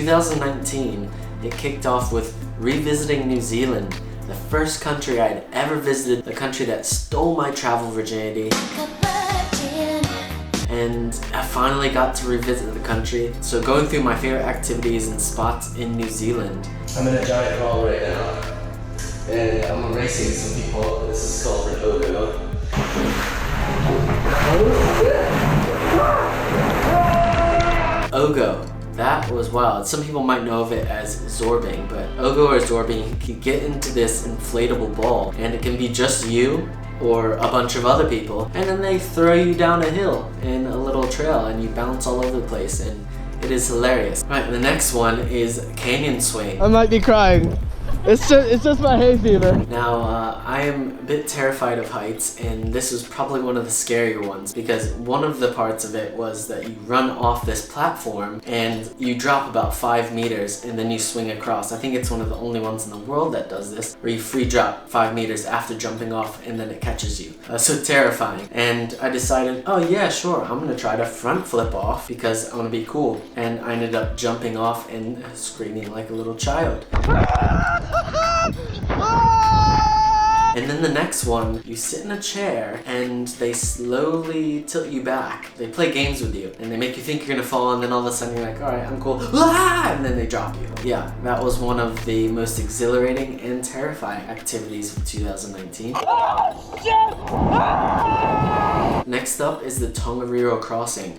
2019, it kicked off with revisiting New Zealand, the first country I had ever visited, the country that stole my travel virginity. And I finally got to revisit the country. So going through my favorite activities and spots in New Zealand. I'm in a giant ball right now, and I'm racing some people. This is called an Ogo. Ogo. That was wild. Some people might know of it as zorbing, but Ogo or zorbing, you can get into this inflatable ball, and it can be just you or a bunch of other people, and then they throw you down a hill in a little trail and you bounce all over the place, and it is hilarious. Right, the next one is canyon swing. I might be crying. It's just my hay fever. Now, I am a bit terrified of heights, and this was probably one of the scarier ones, because one of the parts of it was that you run off this platform and you drop about 5 meters and then you swing across. I think it's one of the only ones in the world that does this, where you free drop 5 meters after jumping off and then it catches you. So terrifying. And I decided, oh yeah, sure, I'm gonna try to front flip off because I wanna be cool. And I ended up jumping off and screaming like a little child. And then the next one, you sit in a chair and they slowly tilt you back. They play games with you and they make you think you're gonna fall, and then all of a sudden you're like, all right, I'm cool, and then they drop you. Yeah, that was one of the most exhilarating and terrifying activities of 2019. Next up is the Tongariro crossing.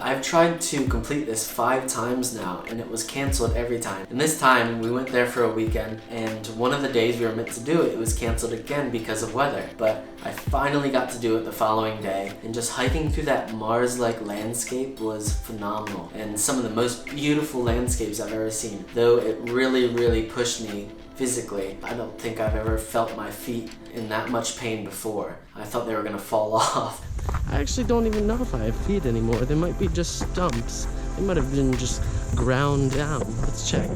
I've tried to complete this 5 times now, and it was canceled every time. And this time, we went there for a weekend, and one of the days we were meant to do it, it was canceled again because of weather. But I finally got to do it the following day, and just hiking through that Mars-like landscape was phenomenal, and some of the most beautiful landscapes I've ever seen. Though it really, really pushed me physically. I don't think I've ever felt my feet in that much pain before. I thought they were gonna fall off. I actually don't even know if I have feet anymore. They might be just stumps. They might have been just ground down. Let's check.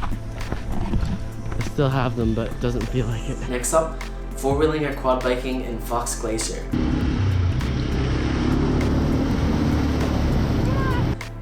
I still have them, but it doesn't feel like it. Next up, 4-wheeling or quad biking in Fox Glacier.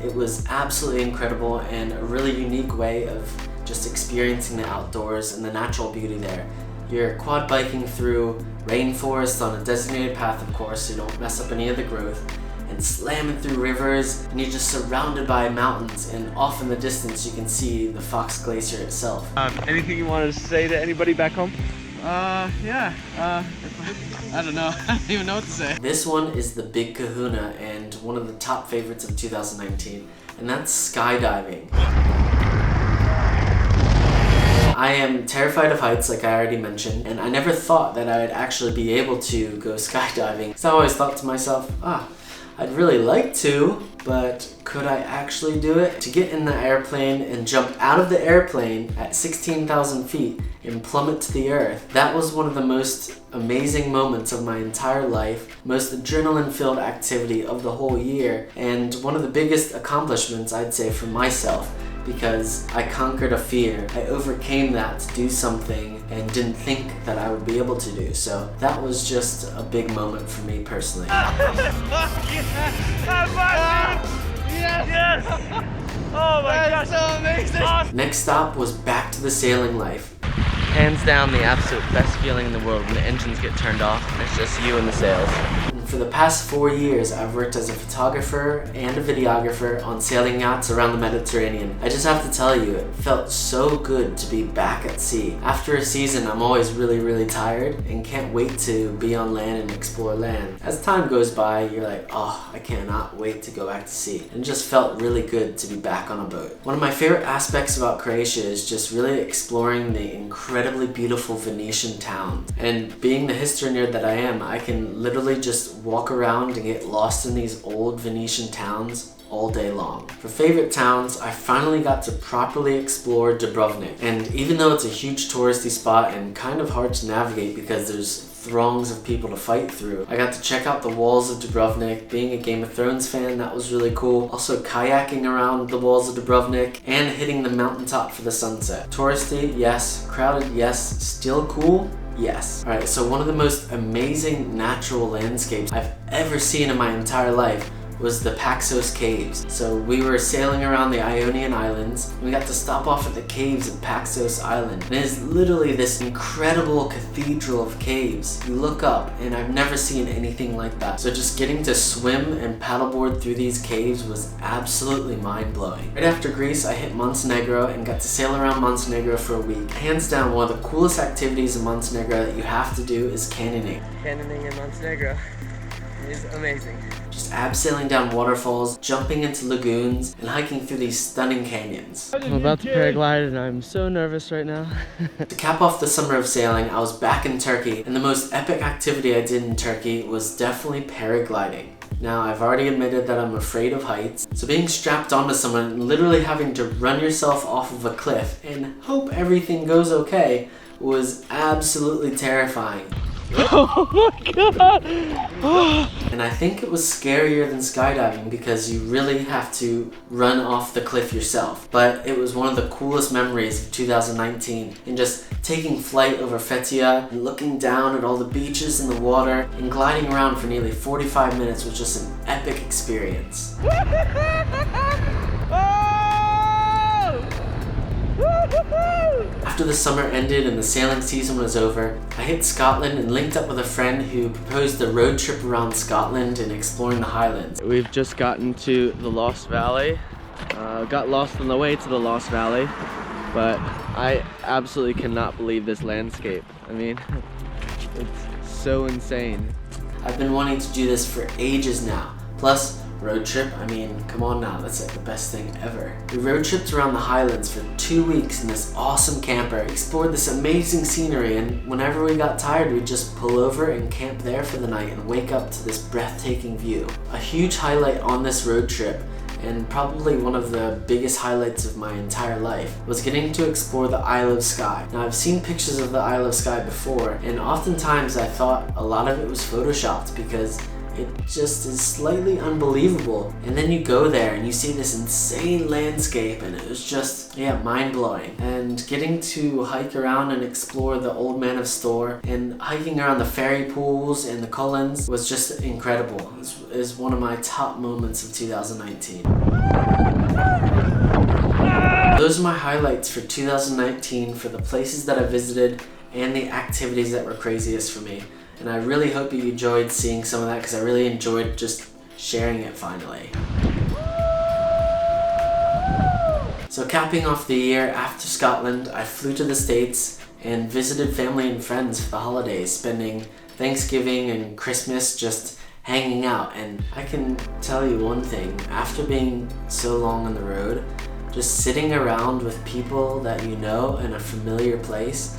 It was absolutely incredible and a really unique way of just experiencing the outdoors and the natural beauty there. You're quad biking through rainforest on a designated path, of course, so you don't mess up any of the growth, and slamming through rivers, and you're just surrounded by mountains, and off in the distance you can see the Fox Glacier itself. Anything you wanted to say to anybody back home? I don't know. I don't even know what to say. This one is the Big Kahuna, and one of the top favorites of 2019, and that's skydiving. I am terrified of heights, like I already mentioned, and I never thought that I would actually be able to go skydiving. So I always thought to myself, I'd really like to, but could I actually do it? To get in the airplane and jump out of the airplane at 16,000 feet and plummet to the earth, that was one of the most amazing moments of my entire life, most adrenaline-filled activity of the whole year, and one of the biggest accomplishments, I'd say, for myself, because I conquered a fear. I overcame that to do something and didn't think that I would be able to do. So that was just a big moment for me personally. Yes! Oh my gosh, so amazing! Next stop was back to the sailing life. Hands down the absolute best feeling in the world when the engines get turned off and it's just you and the sails. And for the past 4 years, I've worked as a photographer and a videographer on sailing yachts around the Mediterranean. I just have to tell you, it felt so good to be back at sea. After a season, I'm always really, really tired and can't wait to be on land and explore land. As time goes by, you're like, oh, I cannot wait to go back to sea. And it just felt really good to be back on a boat. One of my favorite aspects about Croatia is just really exploring the incredibly beautiful Venetian towns. And being the history nerd that I am, I can literally just walk around and get lost in these old Venetian towns all day long. For favorite towns, I finally got to properly explore Dubrovnik. And even though it's a huge touristy spot and kind of hard to navigate because there's throngs of people to fight through, I got to check out the walls of Dubrovnik. Being a Game of Thrones fan, that was really cool. Also kayaking around the walls of Dubrovnik and hitting the mountaintop for the sunset. Touristy, yes. Crowded, yes. Still cool, Yes. Alright, so one of the most amazing natural landscapes I've ever seen in my entire life was the Paxos Caves. So we were sailing around the Ionian Islands, and we got to stop off at the caves of Paxos Island. And it is literally this incredible cathedral of caves. You look up, and I've never seen anything like that. So just getting to swim and paddleboard through these caves was absolutely mind-blowing. Right after Greece, I hit Montenegro and got to sail around Montenegro for a week. Hands down, one of the coolest activities in Montenegro that you have to do is canyoning. Canyoning in Montenegro is amazing. Just abseiling down waterfalls, jumping into lagoons, and hiking through these stunning canyons. I'm about to paraglide and I'm so nervous right now. To cap off the summer of sailing, I was back in Turkey, and the most epic activity I did in Turkey was definitely paragliding. Now, I've already admitted that I'm afraid of heights, so being strapped onto someone and literally having to run yourself off of a cliff and hope everything goes okay was absolutely terrifying. Oh my god! And I think it was scarier than skydiving because you really have to run off the cliff yourself. But it was one of the coolest memories of 2019, and just taking flight over Fethiye and looking down at all the beaches and the water and gliding around for nearly 45 minutes was just an epic experience. After the summer ended and the sailing season was over, I hit Scotland and linked up with a friend who proposed a road trip around Scotland and exploring the Highlands. We've just gotten to the Lost Valley. Got lost on the way to the Lost Valley, but I absolutely cannot believe this landscape. I mean, it's so insane. I've been wanting to do this for ages now. Plus, road trip, I mean, come on now, that's like the best thing ever. We road tripped around the Highlands for 2 weeks in this awesome camper, explored this amazing scenery, and whenever we got tired, we'd just pull over and camp there for the night and wake up to this breathtaking view. A huge highlight on this road trip, and probably one of the biggest highlights of my entire life, was getting to explore the Isle of Skye. Now, I've seen pictures of the Isle of Skye before, and oftentimes I thought a lot of it was photoshopped because it just is slightly unbelievable. And then you go there and you see this insane landscape, and it was just, yeah, mind-blowing. And getting to hike around and explore the Old Man of Storr and hiking around the fairy pools and the Cullens was just incredible. It is one of my top moments of 2019. Those are my highlights for 2019 for the places that I visited and the activities that were craziest for me. And I really hope you enjoyed seeing some of that because I really enjoyed just sharing it finally. So capping off the year after Scotland, I flew to the States and visited family and friends for the holidays, spending Thanksgiving and Christmas just hanging out. And I can tell you one thing, after being so long on the road, just sitting around with people that you know in a familiar place,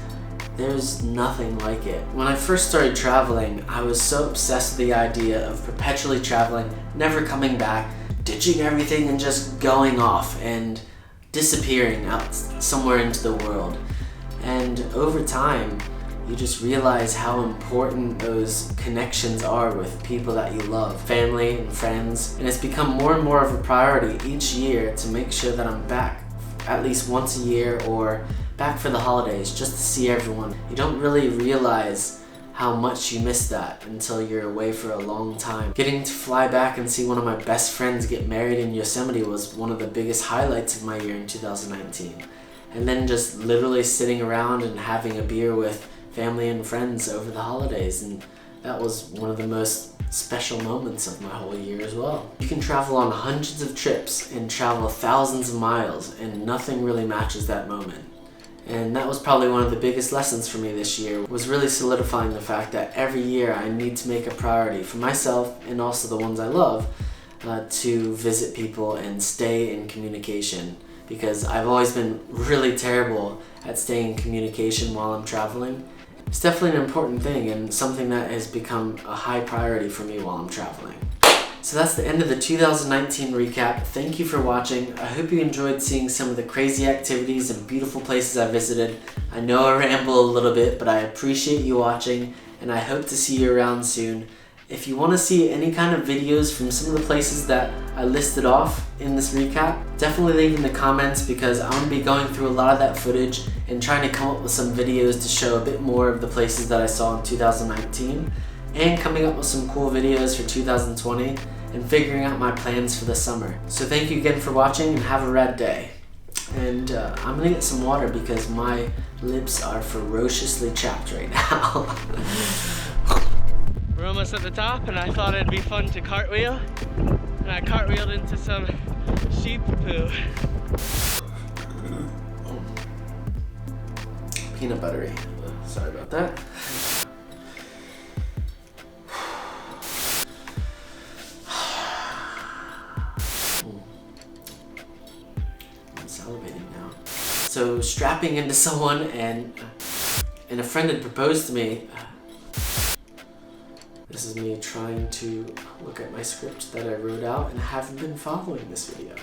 there's nothing like it. When I first started traveling, I was so obsessed with the idea of perpetually traveling, never coming back, ditching everything and just going off and disappearing out somewhere into the world. And over time, you just realize how important those connections are with people that you love, family and friends. And it's become more and more of a priority each year to make sure that I'm back at least once a year or back for the holidays just to see everyone. You don't really realize how much you miss that until you're away for a long time. Getting to fly back and see one of my best friends get married in Yosemite was one of the biggest highlights of my year in 2019. And then just literally sitting around and having a beer with family and friends over the holidays, and that was one of the most special moments of my whole year as well. You can travel on hundreds of trips and travel thousands of miles, and nothing really matches that moment. And that was probably one of the biggest lessons for me this year, was really solidifying the fact that every year I need to make a priority for myself and also the ones I love to visit people and stay in communication, because I've always been really terrible at staying in communication while I'm traveling. It's definitely an important thing and something that has become a high priority for me while I'm traveling. So that's the end of the 2019 recap. Thank you for watching. I hope you enjoyed seeing some of the crazy activities and beautiful places I visited. I know I ramble a little bit, but I appreciate you watching, and I hope to see you around soon. If you want to see any kind of videos from some of the places that I listed off in this recap, definitely leave in the comments, because I'm going to be going through a lot of that footage in trying to come up with some videos to show a bit more of the places that I saw in 2019, and coming up with some cool videos for 2020, and figuring out my plans for the summer. So thank you again for watching, and have a rad day. And I'm gonna get some water because my lips are ferociously chapped right now. We're almost at the top, and I thought it'd be fun to cartwheel, and I cartwheeled into some sheep poo. Peanut buttery. Sorry about that. I'm salivating now. So strapping into someone, and a friend had proposed to me. This is me trying to look at my script that I wrote out and haven't been following this video.